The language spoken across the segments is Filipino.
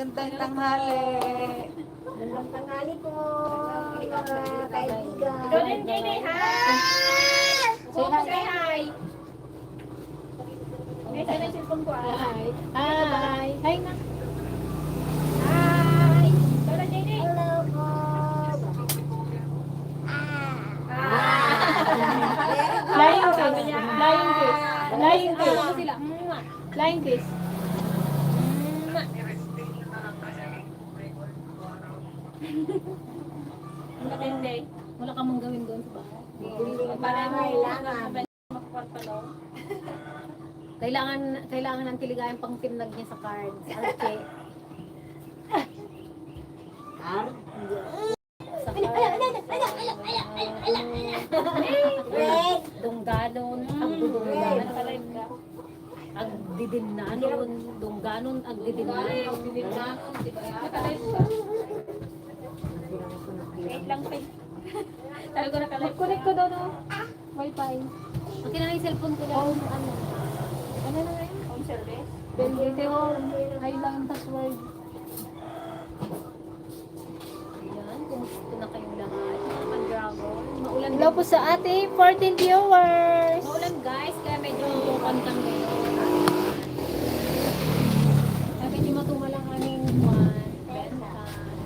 Magandang tanghali. Magandang tanghali po, mga kaibigan. Ikaw din, Jenny, hi! Say hi! May sana yung cellphone ko, Hi. Hi. Hi na. Hi! Ikaw din, Jenny. Hello po. Flying kiss. Flying kiss. Flying kiss. Flying kiss. Ang matindi. Wala ka mong gawin doon sa bahay. Para mo, Kailangan. makapagpalong. Kailangan ng tiligayan pang tinag niya sa card. Sa Arche. Sa card. Dungganon. Ang dudungganon. Nakalive ka. Ang didinanon. Dungganon. Ang didinanon. Nakalive ka. Wait lang, Pay. Sabi ko nakalive. Connect ko daw no. Wi-Fi. Ang kinang cellphone ko daw. Ano na ngayon? Home service. Bendito. Ay lang ang password. Ayan. Kumusta na kayong lahat? Mga ka-dragon. Maulan. Hello po sa ating 14 viewers. Maulan guys. Kaya medyo kantang ngayon. Sabi ni Matuma lang aming benta.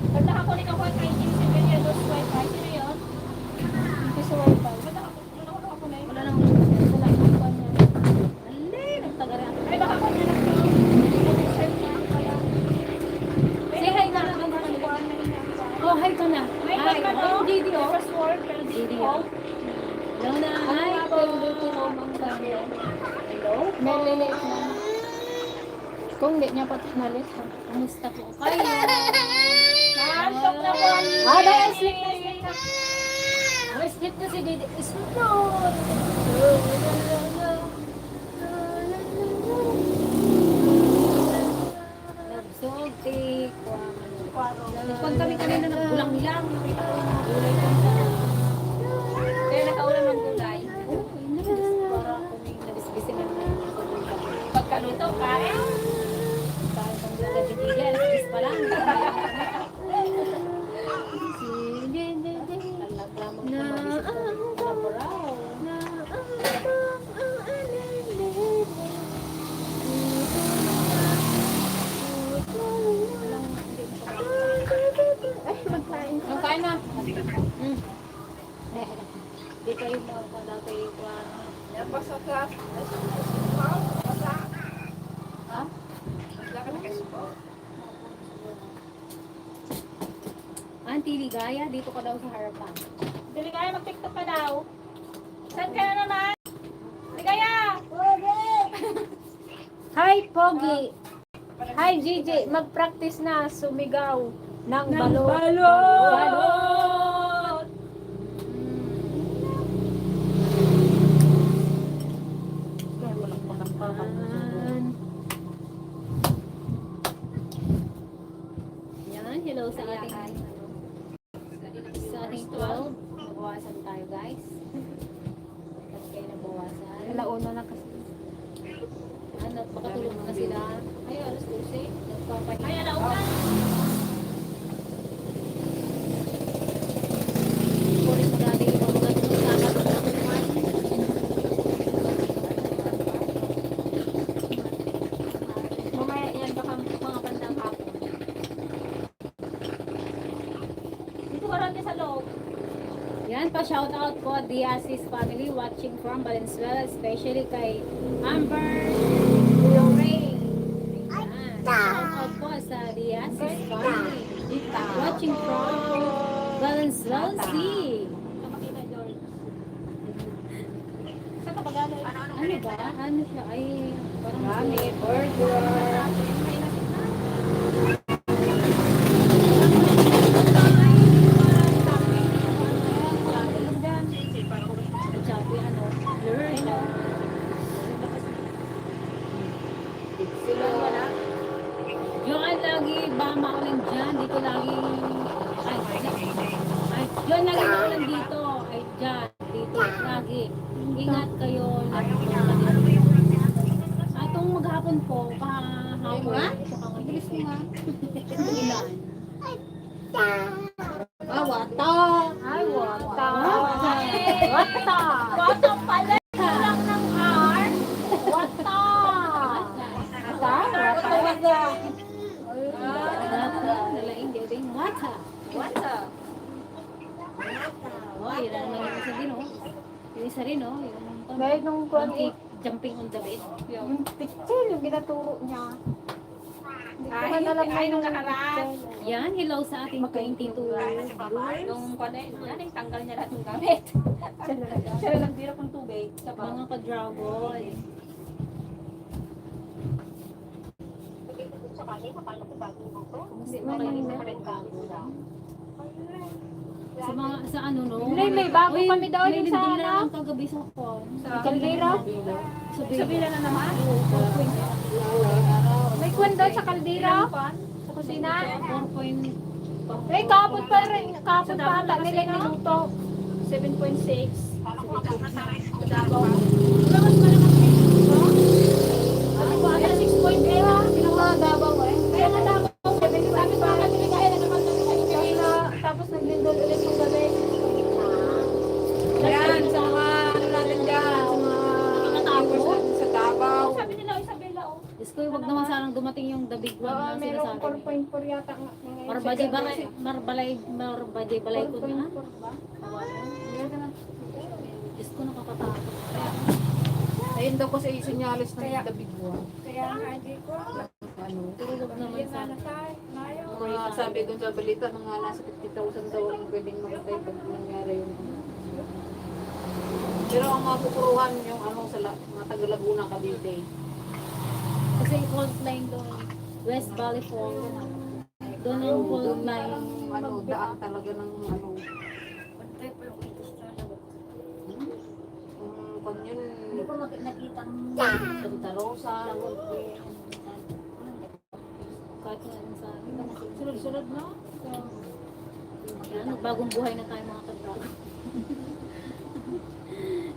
Pag nakakunik ako at kay Jim, sabi niya, those Wi-Fi. Sino yun? Ito sa Wi-Fi. Ba't nakakunik? Wala nang wala nang Wi-Fi niya. Alay, nagtagari ako. Ay, baka kanya lang ito. Say hi ka na. Oh, hi ka na. May Hi. ka no? Oh, GD oh. Password, pero GD oh. oh. Hello na. Hi. Hello? Nalilit na. Kung hindi niya pati nalit ha. Kamusta po kayo? Antok na po. Ah, dahil sleep na sleep na. Oh, sleep na si Didi. Sunod. Nagsulti. Pag kami kanina nagbulang-bilang. Nakita ko yung mga gulay na. Kaya nakaulan ng gulay. Oh, para kami nabisbisin na Pagkaluto, kain. Parang kung nagkabigil, alas pa lang. Na ang Nung kain na. Di kayo magpalagay yung Napasok ka. ha? Auntie Ligaya, dito ka daw sa harapan. Dili kaya mag-tiktok ka daw. Saan ka na naman? Ligaya! Hi, Pogi! Hi, Gigi! Mag-practice na sumigaw ng balot. Balot! Yan, hello sa ating 12. Nabawasan tayo, guys. At kayo nabawasan. Alauna na kasi. Ano, pakatulog na sila. Ay, alas 12. Nagpapahinga. Ay, alauna. Pulis maganda yung mga magandang usapan ng kapunan. Mamaya yan, baka mga bandang hapon. Dito ka rin sa loob. Yan pa, shout out po Diaz's family watching from Valenzuela, especially kay Amber Lorraine. Yan. Shout out po sa Diaz's family watching from Valenzuela. Kapakita, George. Saan ka ba galing? Ano ba? Ano siya? Ay, parang Kami, burger. Chapi, ano? Learn. Sila wala. Yung lagi ba maulan dyan, dito lagi yun lagi maulan dito, ay dyan, dito, lagi. Ingat kayo. Atong maghapon po, kahapon. bilis mo nga. Ilan? Wata. Ay, wata. Wata. Wata pala. Lang ng R. Wata. Wata. Nalaing galing. Wata. Wata. Oh, yun ang naman isa din, oh. Yung isa rin, oh. Yung Dahil nung monkey jumping on the bed. yung picture, yung ginaturo niya. Hindi ko Ay, man alam ay, nung yung nakaraan. picture. Yan, hello sa ating 22 viewers. Nung kone, yan yung tanggal niya lahat ng gamit. Siya lang nagbira kong tubig. Sa Mga ka-dragon. Hindi man yun. Sa mga, sa ano, no? May bago Uy, kami daw may yung sa lindol na ano. lang kagabi sa kwan. Sa Kaldera? Sa bila na naman. May kwan daw sa kaldera. Sa kusina. 4.5. Eh, kapot pa rin. Kapot pa ata nila niluto. 7.6. Wala mas malakas dito. Ano ba? 6.8. Pinaka-dabaw eh. Kaya nga dabaw. Sabi pa ka kaya na naman tapos naglindol ulit ng gabi. Yan, sa mga ano natin dyan, sa mga viewers natin sa Davao. Sabi nila, Isabela, oh. Diyos ko, wag naman sanang dumating yung the big one na Merong sinasabi. 4.4 yata. Marbajay balay ko na. 4.4 ba? Diyos ko, nakakatakot. Ayun daw kasi isinyalis ng Kaya- the big one. Kaya nga, hindi ko. Ano, Tulog naman sa mga sabi doon sa balita, mga nasa 50,000 daw ang pwedeng mamatay pag nangyari yung ano. Pero ang mga kukuruhan yung ano sa mga taga-Laguna, Cavite. Kasi fault line doon. West Valley Fault. Doon ang fault Doon na line. yung ano, daan talaga ng ano. Kung yun, Hindi ko nakita Santa Rosa, Kahit nga lang sa akin. Sunod-sunod na. So, yan, nagbagong buhay na tayo mga ka-dragon.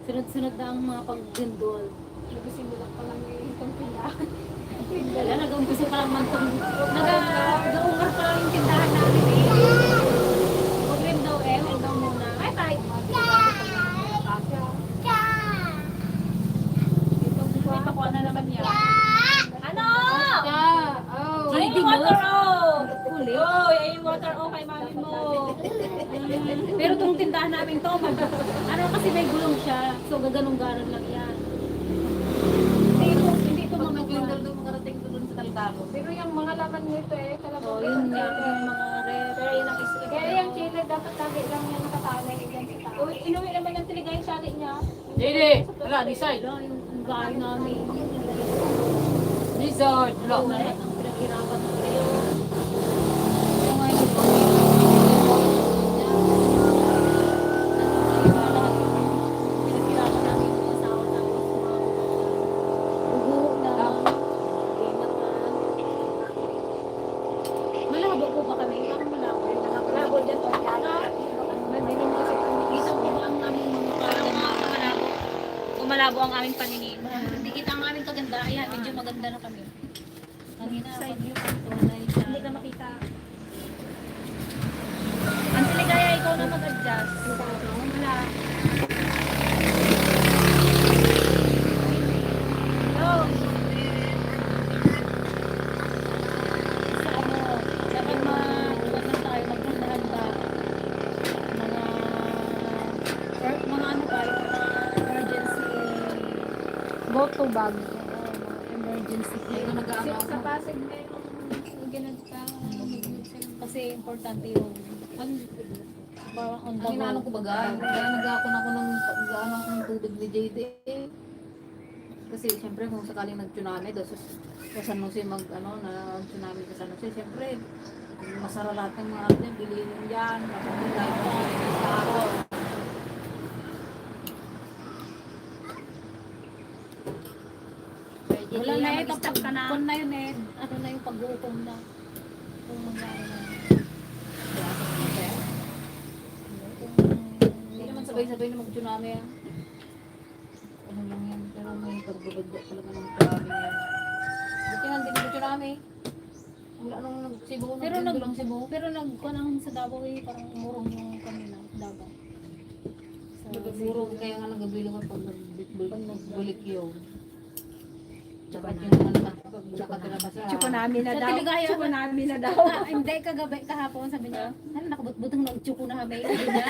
Sunod-sunod na ang mga pagdindol. Nagsimula pa lang itong pila. Wala, nag-umpisa pa lang man itong... Nag-uungar pa lang yung tindahan namin eh. Huwag rin daw eh, huwag daw muna. Ay, tayo. May pakuha na naman yan. Ano? Oh. Ay, yung water, oh! Huli. Oy, ay, yung water, oh, kay mami mo. Pero itong tindahan namin to, ano kasi may gulong siya. So gaganong-ganon lang yan. Hindi ito pag mga nag-lindol doon, makarating doon sa Talcalo. Pero yung mga laman nito eh, kalabaw. So yun nga, yung mga rep. Pero yun ang isip. Kaya yung chile dapat lagi lang yan nakatalay yan sa tao. Uy, inuwi naman yung tiligay yung sali niya. Dede! Wala, decide! Wala, yung gahay namin. Decide! Wala! Lahat ang pinaghirapan ng kayo. Yung nga yung Pinaghirapan namin yung asawa tapos mga ugo na gamat na. Malabo po ba kami? Parang malabo. Malabo dyan o yan. Madilim kasi kita ko ba ang aming mga parang malabo. Kumalabo ang aming paningin. Hindi kita ang aming kaganda. Ayan, medyo maganda na kami. Kanina, pag yung tunay siya. Hindi na makita. Ang tiligaya, ikaw na mag-adjust. Wala. Sa ano, dapat mag-ano tayo, maghanda-handa. Mga ano tayo, emergency. Boto bag. Emergency Hindi ko nag-ano Sa Pasig na yung ginagta. kasi importante yung parang on the Ang inaano ko baga, kaya nag-aakon ako ng pag-ano akong tubig ni JD. Kasi siyempre kung sakaling nag-tsunami doon sa San Jose tsunami sa San Jose, siyempre masara lahat ng mga atin, bilhin yung yan, kapag sa ako. wala na eh, Mag-stop ka na. kung na yun eh, ano na yung pag-uukom na. Kung mangyari na. Hindi naman sabay-sabay na mag-tsunami yan. Ano lang yan, pero may pagbabagda talaga ng tsunami yan. Buti nga, hindi mag-tsunami. Wala nung nagsibo, Pero lang sibo. pero nagkuhan sa Davao eh, parang umurong yung kanina, Davao. Siguro kaya nga nagabili ko pag nagbulik yun. Tsaka yung mga tsaka tinabasa. Tsukunami na Sa daw. Tiligaya. Tsukunami na daw. Hindi, kahapon sabi niya, ano nakabutbutang nagtsuko na kami. Sabi niya,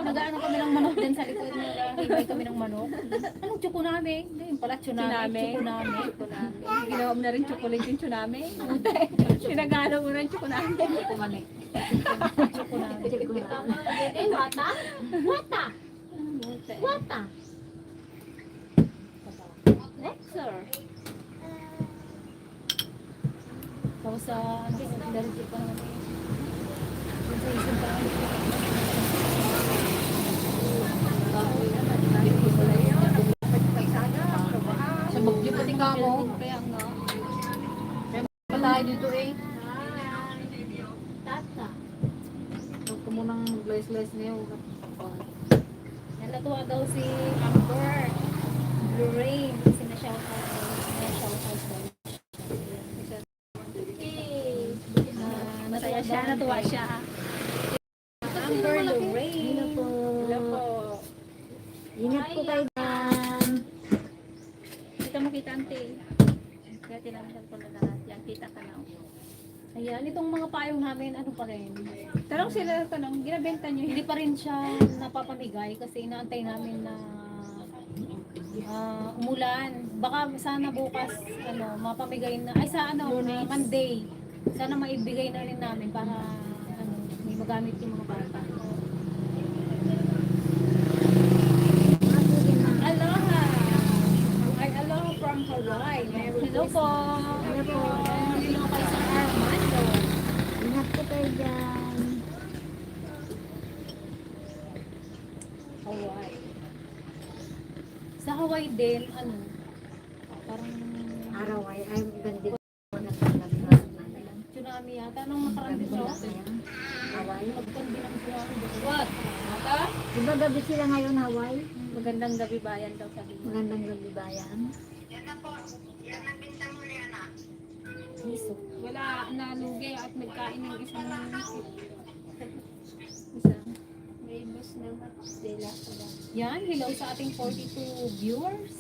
nag-ano kami ng manok din sa likod. Nag-himay kami ng manok. Anong tsuko namin? Hindi, yung pala tsunami. Tsunami. Ginawa mo na rin chocolate yung tsunami. Sinagano mo rin tsukunami. Kumani. Tsuko namin. Eh, wata? Wata? Wata? Sir. Tapos sa ano ko, diretso pa naman eh. Yung sa isang pa naman. Sa bagyo pati ka mo. Kaya nga. Pa tayo dito eh. Tata. Huwag ka munang slice niyo. Natuwa daw si Amber. Blue Rain. Kasi na-shoutout daw. Masaya siya, natuwa siya. Amber Lorraine. Hello po. Hello po. Ingat po kayo dyan. Kita mo kita, ante. Kaya tinamdan ko na lahat. Yan, kita ka na. Ayan, itong mga payong namin, ano pa rin. Tanong sila, tanong, ginabenta niyo Hindi pa rin siya napapamigay kasi inaantay namin na umulan. Baka sana bukas mapamigay na. Ay sa Monday. Sana maibigay na rin namin para may magamit yung mga bata. Aloha! Ay, aloha from Hawaii. Hello po! Hello po! Hello kayo sa Armando. Ingat po kayo dyan. Hawaii. Sa Hawaii din, parang Araw ay gandi po. tsunami yata. Anong nakaraan dito? Hawaii. Magkandi ng tsunami dito. What? Mata? Diba gabi sila ngayon, Hawaii? Magandang gabi bayan daw sabi mo. Magandang gabi bayan. Miso. Wala nalugi at nagkain ng isang Isa. may bus ng Stella. Yan, hello sa ating 42 viewers.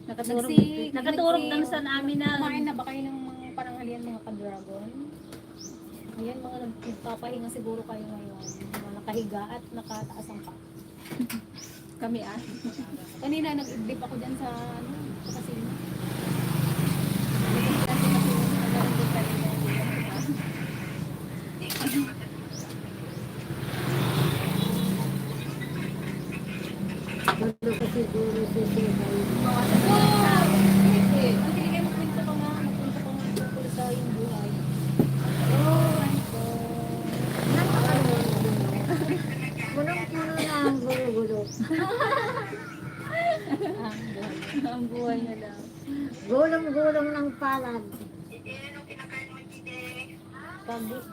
Nakaturog lang sa namin na Kumain na ba kayo ng mga pananghalian mga ka-dragon? Ayan, mga nagpapahinga siguro kayo ngayon. Mga nakahiga at nakataas ang pa. kami Kanina nag-dip ako dyan sa kasino. Gulo ko siguro si Sibay. Ang tinigay mo kwento pa nga, nagkwento pa nga tungkol sa yung buhay. Oh my God. Punong-puno na ang gulo-gulo. Ang buhay na daw. Gulong-gulong ng palad.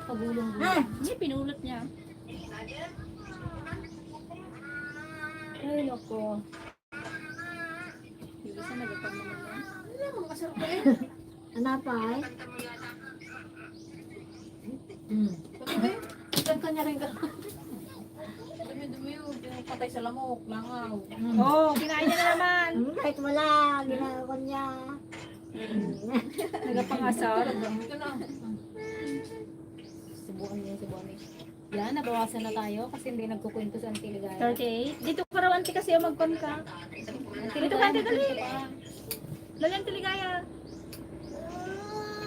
Pagulong Ha? Hindi, pinulot niya. Ay, loko. Yung isa nagapag naman lang. Ano pa eh? Kanya rin ka. Dumi-dumi yun. Pinapatay sa lamok. Langaw. Oh, kinain niya na naman. Kahit wala, ginagawa niya. Nagapangasar. Ito na. Subukan niya. Yan, nabawasan na tayo kasi hindi nagkukwento sa Antiligaya. 38. Dito ka raw, auntie, kasi magkon ka. Dito ka, auntie, dali. Dali, auntie, ligaya.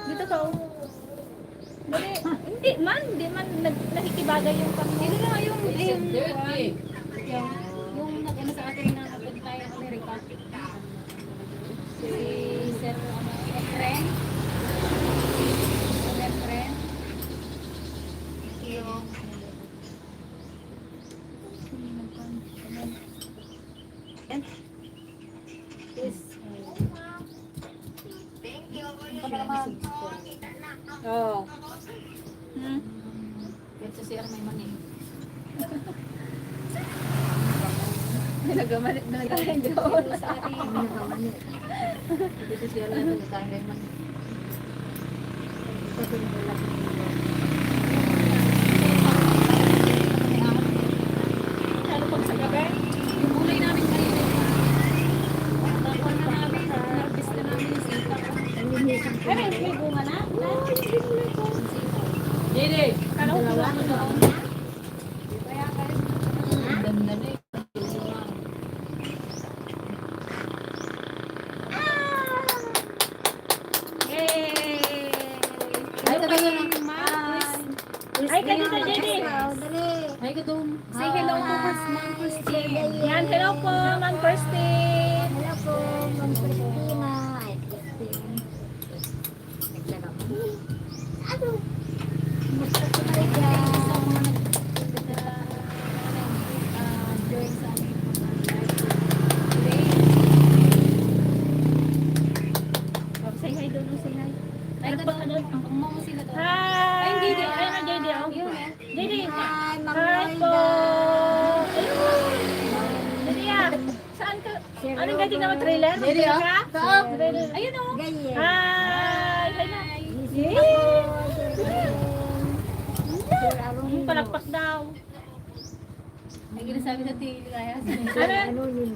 Dito ka, oh. Dali. Hindi man. Nakikibagay yung kami. Hindi na yung Dirty. nag-ano sa atin na napunta yung Amerika. Si Sir, Efren. Yung is Oh. Ito si Armay Mani. Nagamalit na nagkain doon. sa ating Ito si Armay Mani. may bunga na. Dili. Kala ko wala mo doon. Ang ganda na eh. Yay! Ay, ka doon. Ay, ka dito, JD. Ay, ka doon. Say hello to First Ma'am Christine. Yan, hello po, Ma'am Christine. Hello po, Ma'am Christina. Ay, Christine. Ano? Gusto ko na dyan. Join sa aming Say hi doon, say hi. Ay, ka doon. Ang mo sila doon. Hi! Ay, JD. Ayun na, JD. oh. Yun eh. JD. Hi, Ma'am Hi po. Lloyda. JD ah. Saan ka? Anong gating naman trailer? JD, ah. Ka? Saan? Trailer. Ayun o. Gayen. Hi! Hi na. Palakpak daw. May ginasabi sa tili kaya. Ano? Ano yun?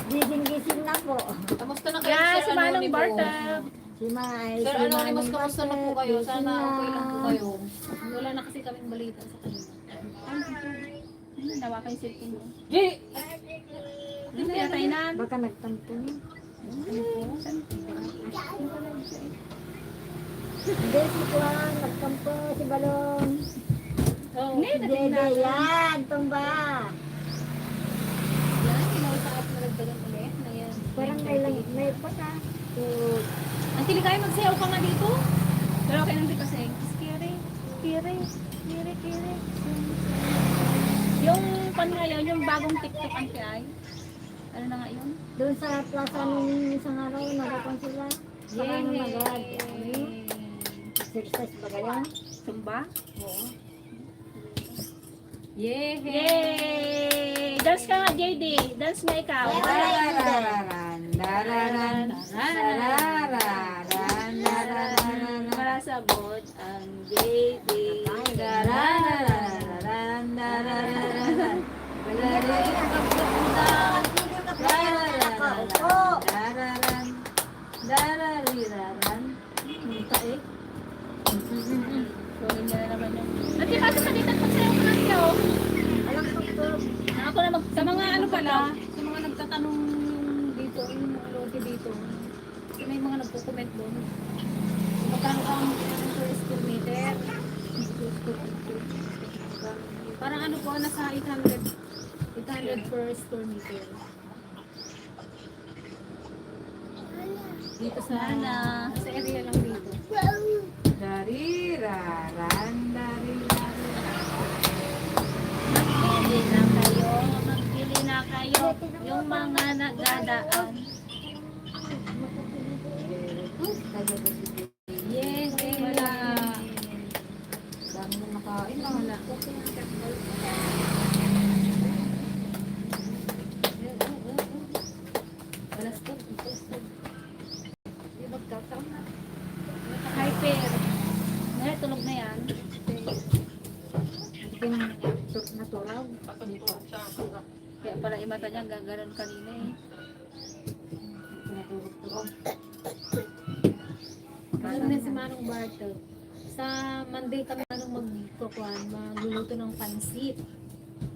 Gising-gising na po. Kamusta na kayo, Yan, si Sir Manong Anonymous? Bartab. Si Mai. Sir Anonymous, kamusta na po kayo? Sana okay lang po kayo. Wala na kasi kaming balita sa kanila. Nawa kayo cellphone mo. Di! Hindi na tayo na. Baka nagtampo niya. Hindi, si Juan. Nagtampo si Balong. Hindi, Si Dede, yan. Tumba. Yan, kinausap na nagdagan ulit. Na yan. Parang may pata. Ang tili kayo magsayaw ka nga dito? Pero okay lang dito sa Kiri. Kiri. Kiri, kiri. Yung pan ngayon, yung bagong TikTok ang kay. Ano na nga yun? Doon sa plaza nung isang araw, nagapon sila. Saka na magad. Exercise ba kaya? Zumba? Oo. Yay! Yay! Dance ka nga, JD. Dance nga ikaw. Para sa board ang JD. Sorry niya na naman yun. At yung kaso kanina, pagsayaw ka lang siya, oh. Alam ko to. Ako na Sa mga ano pala, sa mga nagtatanong dito, yung lote dito, kasi may mga nagko-comment doon. Magkano ang per square meter? Parang ano po, nasa 800 per square meter. Dito sa area lang dito. Magpili na kayo, yung mga nagdadaan. Yes, Wala. Dami na nakain na. Wala. Hyper. Ngayon, tulog na yan. Naturaw. Kaya pala yung mata niya, gaganon kanina eh. Ano na si Manong Bartel? Sa Monday kami magluluto ng pansit.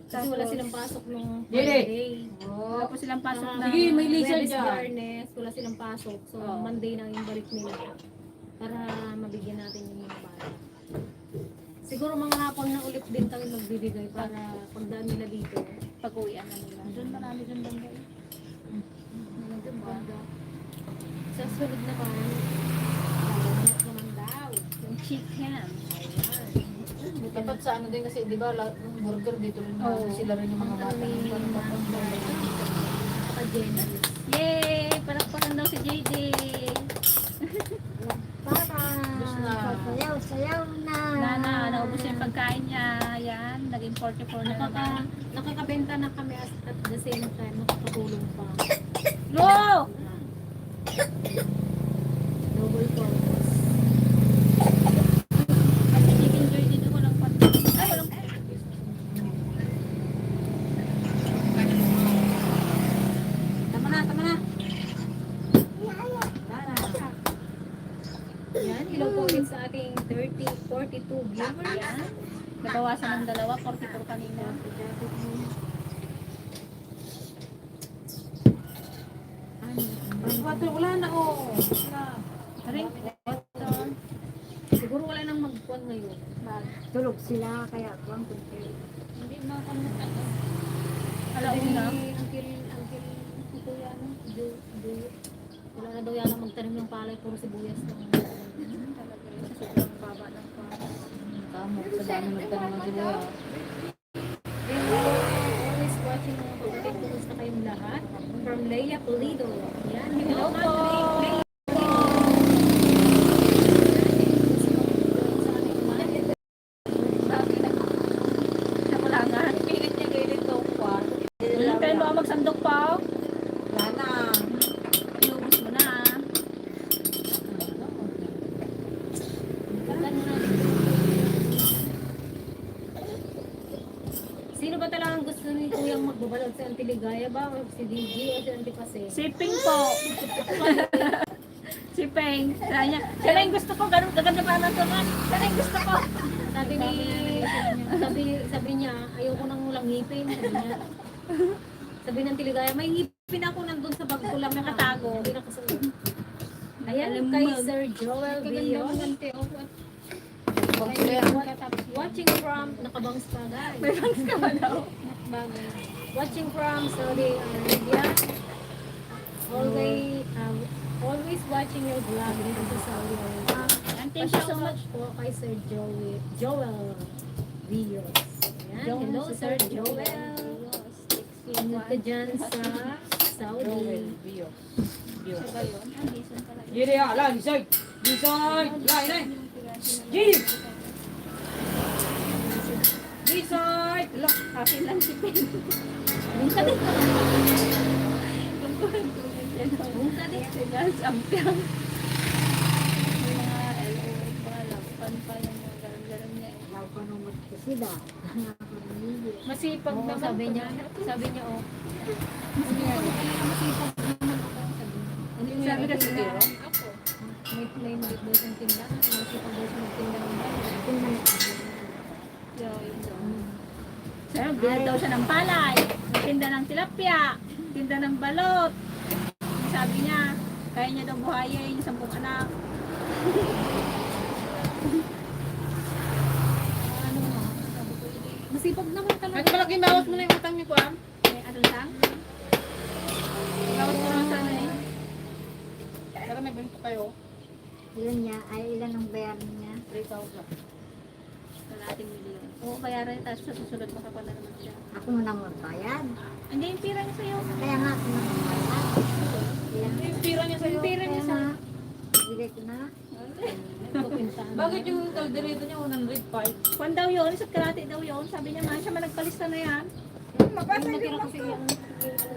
Kasi wala silang pasok nung Monday. Wala po silang pasok na. Sige, may laser Webes, dyan. Biyernes, wala silang pasok. So Oo. Monday na yung balik nila. Para mabigyan natin yung mga bata. Siguro mga hapon na ulit din kami magbibigay para pagdaan nila dito. Pag-uwian na nila. Doon marami doon banda eh. Banda. Sa sunod naman, laganap naman daw. Yung chicken. Ayan. Dapat sa ano din kasi, di ba, yung burger dito rin na Oo. sila rin yung mga bata. Pag-generous. Yay! Palakpakan daw si JD. Para. Diyos na. Sayaw na. Nana, naubos yung pagkain niya. Yan, naging 44 na naman. Nakakabenta na kami at the same time, nakakatulong pa. No! Double purpose. Nag-enjoy din ako ng pagkain. Ay, walang Tama na, tama na. hello po ulit sa ating 42 viewers. Yan. Nabawasan ng dalawa, 44 kanina. Water, wala na oh. Wala. Ring. Siguro wala nang magkuhan ngayon. Tulog sila, kaya kuwang kunti. Hindi makamutan. Sabi Alauna. ni Uncle ito yan, wala na daw yan ang magtanim ng palay, puro sibuyas lang. Talaga yun. Sa sobrang baba ng paa. Tama, sa dami nagtanong ng sila. Always watching mga kapatid, kumusta kayong lahat? From Leia Pulido. Yan, hello po! Nakulangan. Pilit niya kayo dito. Kaya mo magsandok pa. Wala na. Inubos mo na. Sino ba talagang gusto ni Kuyang magbabalot si Auntie Ligaya ba? O si DG o si Auntie Pase? Si Ping po. Si Peng. Siya na yung gusto ko. Ganun kaganda pa ng tunan. Siya na yung gusto ko. Sabi niya, ayoko nang walang ngipin. Sabi ng Tiligaya, may ngipin ako nandun sa bag ko lang nakatago. Hindi nakasuot. Ayan, kay Sir Joel Villos. Watching from, nakabangs pa guys. May bangs ka ba daw? Watching from Saudi Arabia. Always watching your vlog dito sa Saudi Arabia. And thank you so much. Po kay Sir Joel Villos. Ayan, hello Sir Joel. Ingat ka dyan sa Saudi. Siya ba yun? Ah, Jason pala yun. Giri ala, Lisay. Lisay. Lai. Giri. Lisay. Ala. Akin lang si Peng. Bunta din. Bunta din. Sila, sampiyang. May mga LOA pa, lapan pa yung mga galang-galang niya. Sila. Masipag Oo, naman. sabi niya, oh. Sabi ka sa biro? Ako. May maliit daw siyang tindahan. Masipag daw siya magtinda ng bahay. Sir, bilad daw siya ng palay. Tinda ng tilapia. Tinda ng balot. Sabi niya, kaya niya daw buhayin yung 10 anak. Ano nga? Sabi ko, masipag naman At talaga. malaking bawas mo na yung utang niyo ko ah. May ano lang? Bawas ko lang sana eh. Para may bento kayo. Ilan niya, ay ilan ang bayaran niya? 3,000. Kalating milyon. Oo, kaya rin. Tapos sa susunod makapal na naman siya. Ako munang magbayad. Hindi yung pira niya sa'yo. Kaya nga ako munang magbayad. Ilan? Yung pira niya sa'yo. Yung pira niya Kaya sa... nga, bigay ko na. Bakit yung kalderito niya 105? Kwan daw yun, isa't kalati daw yun. Sabi niya man, siya man nagpalista na yan. Mabasa yung kasi yung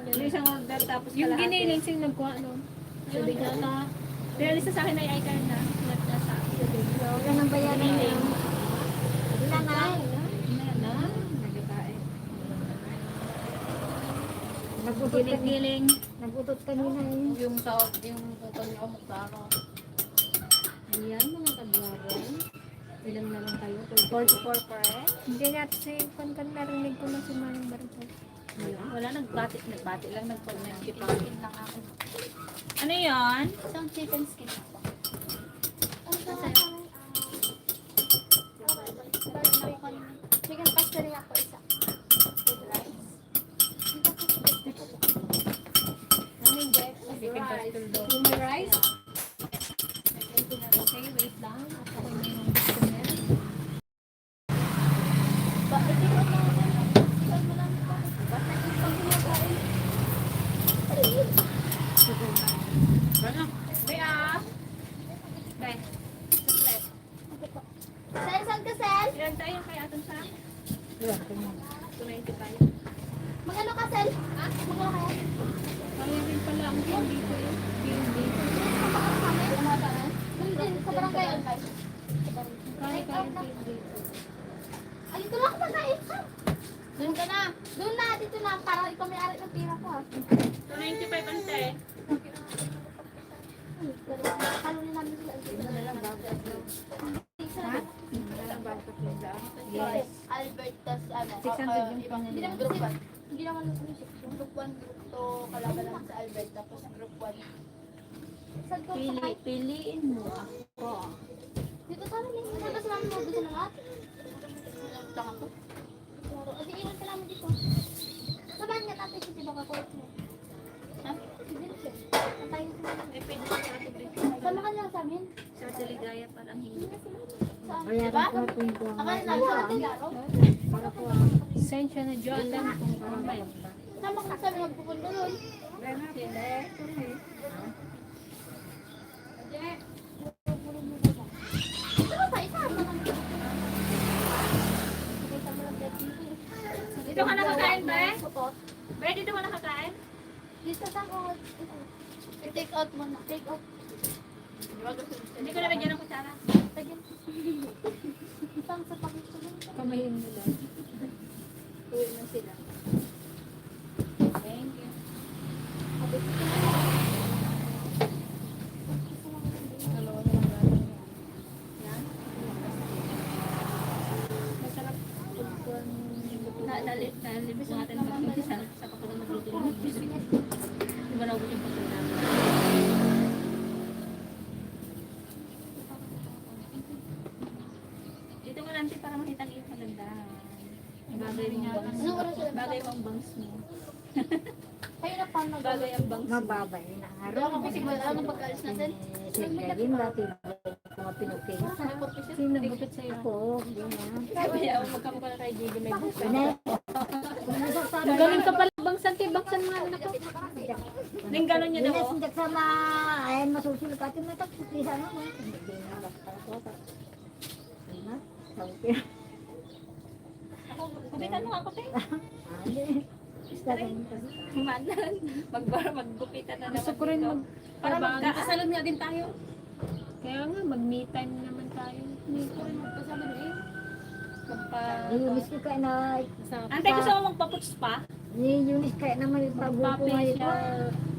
Yung isang order tapos yung kalahati. giniling sing nagkuha no. Sabi niya na, Pinalista sa akin ay i-card na. Sulat na sa akin. Ilan ang bayaran niya? Ilan na? na, Nagutot kanina. Giling-giling. Nagutot kanina eh. Yung tawag, yung utang niyo ako magkano. ayan mga kagwaran. Ilang na lang kayo? 44 pa eh. Hindi natin si Konkan narinig ko na si Manong Barito. Wala, nagbati lang, nagpag-nag-chicken lang ako. Ano yan? Isang chicken skin. Chicken pasta rin ako isa. Chicken pastel daw. Yung may rice? Okay, wait lang. Ako na yung gusto niya. Ano? Bea! Be. Saglit. Sel, saan ka, Sel? Ilan tayo kay Aton sa? 290 tayo. Mag-ano ka, Sel? Ha? Mag-ano ka? Kaya rin pala ang hindi ko yun. Hindi. Sa barangay. Kaya hindi. Ay, dito lang ako mag-ait. Doon ka na. Doon na, dito na. Para ikaw may ari ng pira ko. 295 ante. Kalunin namin sila. Yes. Albert, tas ano, 600 yung ibang, hindi naman group 1. Hindi naman yung section. Group 1, group 2, kalaban lang sa Albert, tapos group 1. Saan ko sakay? Piliin mo ako. Dito tayo, saan ka sumama mo doon sa lahat? Lang ako. Kasi iwan ka namin dito. Samahan nga natin si Tiba Kakulit mo. Ha? Hindi na siya. Antayin ko na. Eh, pwede sa ating dito. Sama ka lang sa amin. Sa Deligaya parang hindi. Saan? Kaya Diba? ko po yung Akala namin sa atin, laro. Sensya na dyan lang kung parang may Sama ka sa amin magpupunta doon. Ano ba? Isama kami. Kita mo lang dito. Dito ka nakakain ba eh? Supot. Be, dito ka nakakain? Dito sa ako. I-take out mo na. Take out. Hindi ko nalagyan ng kutsara. Tagyan. Pang sa pagkakas. kamayin nila. Uwi na sila. Thank you. Dalawa na lang natin. Yan. Masarap pagkuhan. Nalibis natin mag-umpisa sa pagkuhan magluto ng mag-umpisa. Di ba naubos yung pagkuhan namin? Dito ka lang para makita ang iyong maganda. Bagay mo ang bangs. Anong oras sila? Bagay mo ang bangs mo. Kayo na paano Bagay ang bangs mo. Mababay na Pero ako kasi wala nang pag-alis natin. Siglalin dati mga pinukay. Sino nagupit sa'yo po? Di na. Kaya magkamukha na kay JB may buka. Magaling ka pala bangsan kay bangsan nga na ako. Nang gano'n niya daw. Dinas njak sama ayan masusul ka tin mata putri sana mo. Hindi na basta ko ta. Ano? Sabi. Gupitan mo nga ko, te. Ade. Basta rin pa. Manan. Maggupitan na naman. Gusto ko rin mag Para magkasalon nga din tayo. Kaya nga mag-me time naman tayo. Gusto ko rin magkasama na eh. Yunis ko kaya na Antay, gusto mo magpaputs pa? ni Yunis kaya naman yung pabuko ngayon.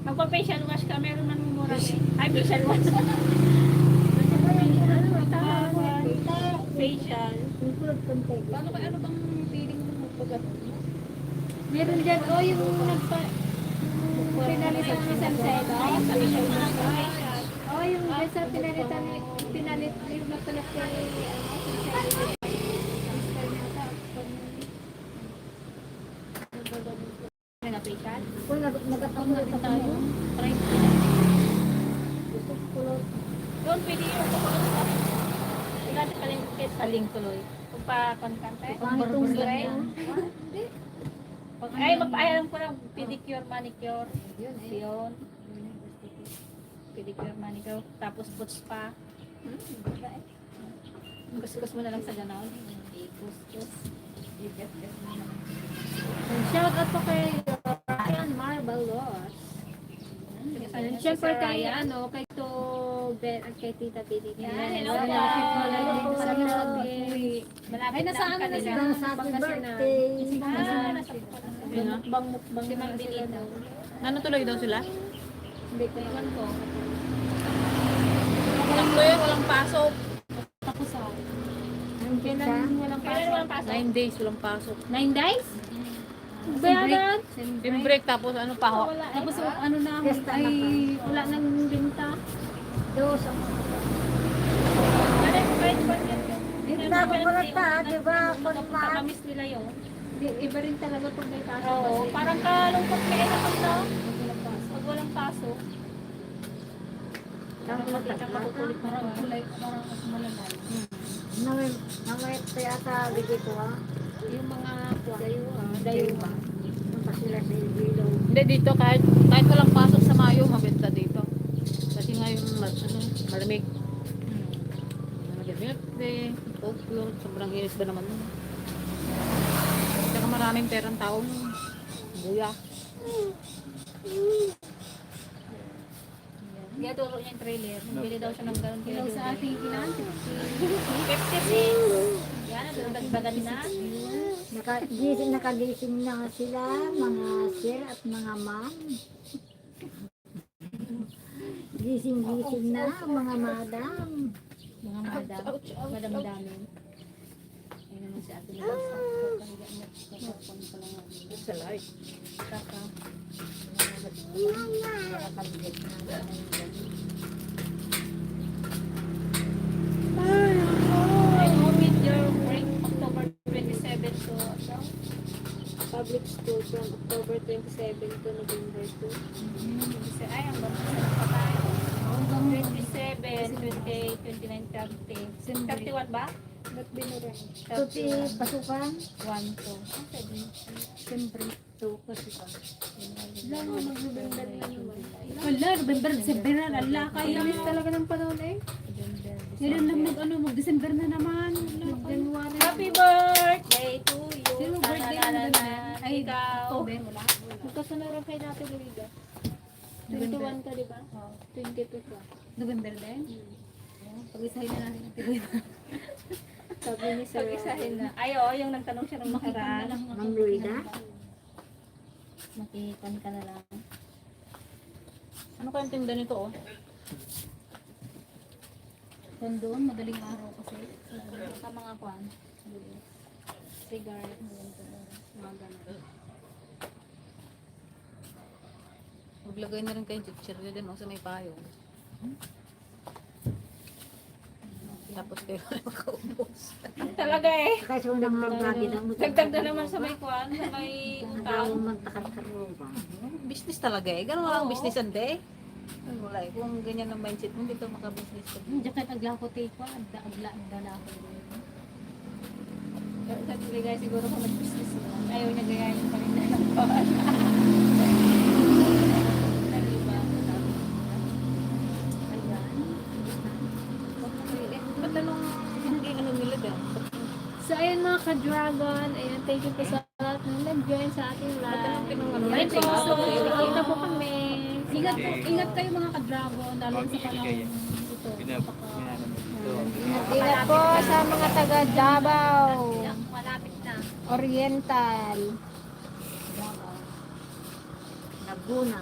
Magpa-facial wash ka, meron man mura eh. Ay, facial wash. Facial. Paano kaya ano bang feeling mo magpagat? Meron dyan, oh, yung pinalitan ni Sanseda. Ayun, facial wash ka, facial. Oh, yung dyan sa pinalitan ni, pinalit, yung nagpalit kay, Ano nga, facial? kung nagkatulog na tayo. Try mo. Gusto ko, Doon, pwede yung papakulot pa. Wala din pala yung kit. Aling tuloy. Kung pa konkante. pangitong Spray. ganyan. Ay, magpaayalan ko lang. Pedicure, manicure. Yun eh. Yun. Pedicure, manicure. Tapos puts pa. Gus-gus mo na lang sa ganaw. Gus-gus. I-gas-gas mo na lang. Shout out po kay Ryan Marbalos. Siyempre kay ano, kay to Ben at kay Tita Billy. Yan, hello po. Malapit mo lang din Hello sa po. lagi. Malapit Ay, nasa ang ano na kanila. sila? Sa happy birthday. Nasa Mukbang Si Mang na sila Billy daw. Ano tuloy daw sila? Hindi ko naman ko. Walang tuloy, walang pasok. Tapos ako. Kailan walang pasok? 9 days, walang pasok. 9 days? Bayaran? Yung break, tapos ano pa ho? Tapos ano na, ay wala nang binta. Dos. Hindi na ako malata, di ba? Kamiss nila yun. Iba rin talaga pag may pasok. Oo, parang kalungkot kayo na pag no? Pag walang pasok. Makita ka kukulit mo Parang naman. kulay, parang mas malalay. Namay yata bigay ko ha. Yung mga dayuha. Punta sila sa Iloilo. Hindi, dito kahit walang pasok sa Mayo, mabenta dito. Kasi ngayon, malamig. Malamig eh. Folklore, sobrang init ba naman? Tsaka maraming perang taong buya. Kaya turo niya yung trailer. Bili daw siya ng galon kaya Ilaw sa ating kinanti. 56. Yan, nagdagdagan na. Nakagising na nga sila, mga sir at mga ma'am. Gising-gising na ang mga madam. Mga madam. Madam-damin. Ayun naman si Ate Liz. Papahiga mo. Papapon ko lang namin. Sa light. Kaka. Nakakabigit na. I omit your break October 27 to so, Public school from October 27 to November 2. ay, ang basta pa tayo. 27, 28, 29, 30. 31 ba? Ba't binura? Tuti, pasukan. 1, 2. Siyempre. 2 kasi pa. Lang, mag-November na naman. Wala, November, December na. Wala kayo. Kailangan talaga ng panahon eh. Ngayon lang mag-December na naman. January. Happy birthday to you. Sino birthday mo November? Ay, ikaw. October, wala. Magkasunaran kayo natin, Luida. 21 ka, di ba? 22 ka. November din? Pag-isahin na natin ang Pinoy. Sabi ni Sir Pag-isahin na. Ay, oo, yung nagtanong siya ng makaraan. Ma'am Luida? Makipan ka na lang. Ano kayang tinda nito oh? Kung doon, madaling araw kasi. Sa mga kwan. Cigarette, mga ganun. Maglagay na rin kayong chichirya din oh, sa may payong. Tapos kayo na makaubos. Talaga eh. Kasi kung nagmamagi na mo. Dagdag na naman sa may kwan, sa may utang. Magtakal-takal ba? Business talaga eh. Ganun walang business ande. Ay, wala eh. Kung ganyan ang mindset mo, hindi ka makabusiness ka. Diyan kayo taglako take ko, agla ko. Sa tuligay siguro kung nag-business mo. Ayaw niya gayahin pa rin na ng kwan. Nag-iba. Ba't anong hindi ano nila ba? So, ayun mga ka-dragon. Ayun, thank you po sa lahat na nag-join sa ating Ba't live. anong pinang Ayun po, ano? nakita po kami. Ingat kayo mga ka-dragon, lalo sa panahon ito. Ingat po sa mga taga Davao Malapit na. Oriental. Laguna.